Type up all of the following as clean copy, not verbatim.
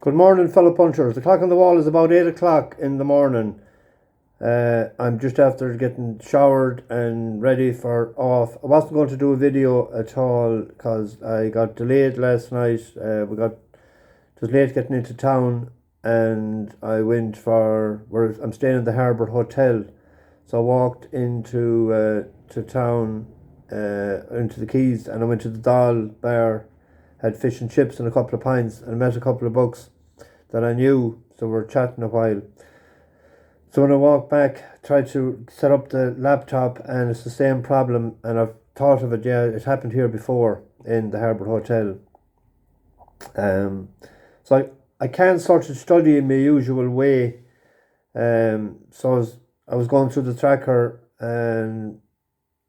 Good morning, fellow punchers. The clock on the wall is about 8 o'clock in the morning. I'm just after getting showered and ready for off. I wasn't going to do a video at all because I got delayed last night. It was late getting into town, and I went I'm staying in the Harbour Hotel. So I walked into to town, into the quays, and I went to the Doll bar, had fish and chips and a couple of pints, and met a couple of bucks that I knew, so we're chatting a while. So when I walked back, tried to set up the laptop, and it's the same problem, and I've thought of it. Yeah, it happened here before in the Harbour Hotel. So I can't sort of study in my usual way. So I was going through the tracker, and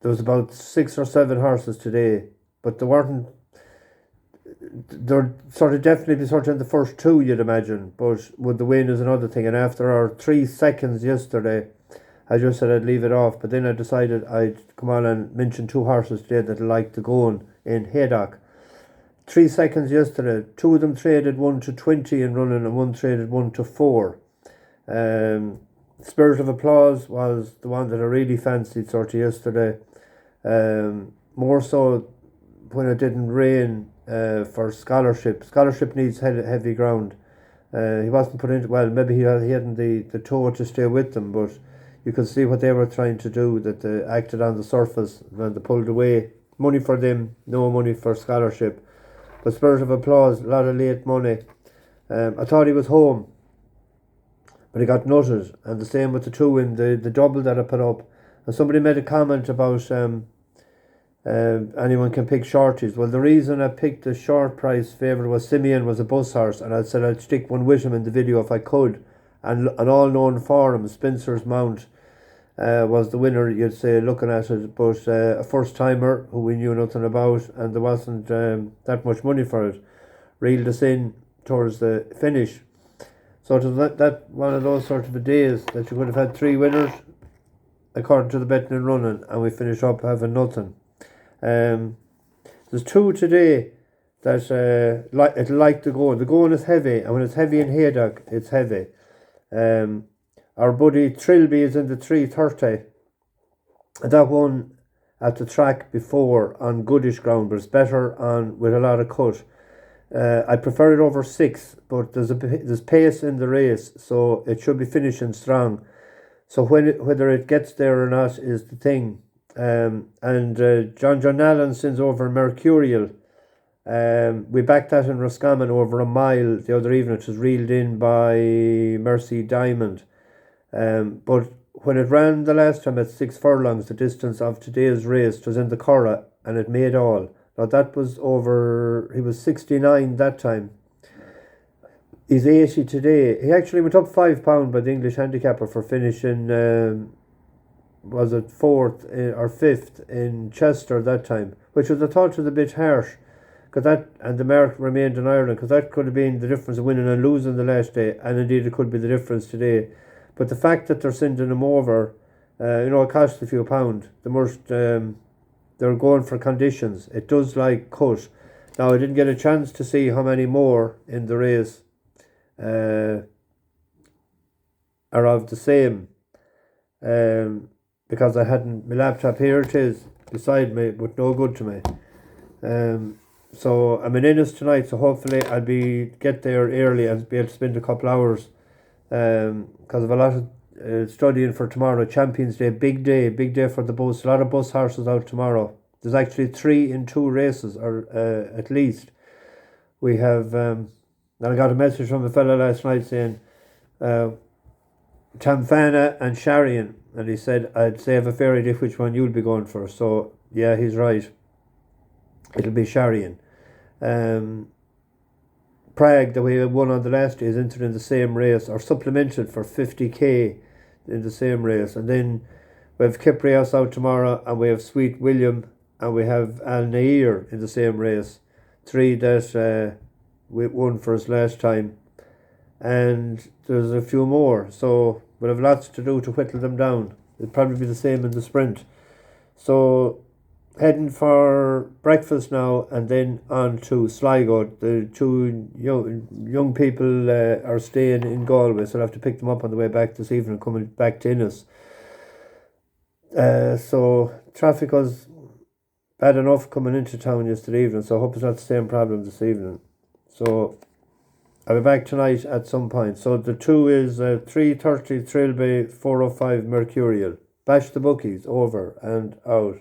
there was about 6 or 7 horses today, but they're sort of definitely sort of in the first 2, you'd imagine, but would the win is another thing. And after our 3 seconds yesterday, I just said I'd leave it off, but then I decided I'd come on and mention 2 horses today that I like to go in Haydock. 3 seconds yesterday, 2 of them traded 1 to 20 in running, and 1 traded 1 to 4. Spirit of Applause was the one that I really fancied sort of yesterday. More so when it didn't rain. For Scholarship needs heavy ground. He wasn't put into, well, maybe he hadn't the toe to stay with them, but you could see what they were trying to do, that they acted on the surface and they pulled away. Money for them, no money for Scholarship. But Spirit of Applause, a lot of late money. I thought he was home, but he got nutted, and the same with the 2 in the double that I put up. And somebody made a comment about anyone can pick shorties. Well, the reason I picked the short price favourite was Simeon was a bus horse, and I said I'd stick one with him in the video if I could. And an all-known for him, Spencer's Mount, was the winner, you'd say, looking at it. But a first-timer who we knew nothing about, and there wasn't that much money for it, reeled us in towards the finish. So it was that one of those sort of days that you could have had 3 winners according to the betting and running, and we finished up having nothing. There's 2 today that it'll like to go. The going is heavy, and when it's heavy in Haydock, it's heavy. Our buddy Trilby is in the 330, and that one at the track before on goodish ground, but it's better on with a lot of cut. I prefer it over 6, but there's pace in the race, so it should be finishing strong. So whether it gets there or not is the thing. John Allen sends over Mercurial. We backed that in Roscommon over a mile the other evening. It was reeled in by Mercy Diamond. But when it ran the last time at 6 furlongs, the distance of today's race, it was in the Curragh, and it made all. Now that was over, he was 69 that time. He's 80 today. He actually went up £5 by the English handicapper for finishing was it 4th or 5th in Chester that time, which was, I thought, was a bit harsh, because that, and the mark remained in Ireland, because that could have been the difference of winning and losing the last day, and indeed it could be the difference today. But the fact that they're sending him over, it cost a few pound. The most they're going for conditions. It does like cut. Now I didn't get a chance to see how many more in the race are of the same. Because I hadn't my laptop here, it is beside me, but no good to me. So I'm in Ennis tonight, so hopefully I'll get there early and be able to spend a couple hours, because of a lot of studying for tomorrow. Champions Day, big day for the bus. A lot of bus horses out tomorrow. There's actually 3 in 2 races, or at least. We have and I got a message from a fella last night saying Tamfana and Sharian, and he said I'd say have a fair idea which one you'll be going for. So yeah, he's right, it'll be Sharian. Prague, that we won on the last day, is entered in the same race, or supplemented for 50k in the same race. And then we have Kiprios out tomorrow, and we have Sweet William, and we have Al Nair in the same race. 3 that we won for us last time, and there's a few more, so we'll have lots to do to whittle them down. It'll probably be the same in the sprint. So heading for breakfast now, and then on to Sligo. The two young people are staying in Galway, so I'll have to pick them up on the way back this evening, coming back to Innis. So traffic was bad enough coming into town yesterday evening, so I hope it's not the same problem this evening. So I'll be back tonight at some point. So the two is 3:30 Trilby, 4:05 Mercurial. Bash the bookies, over and out.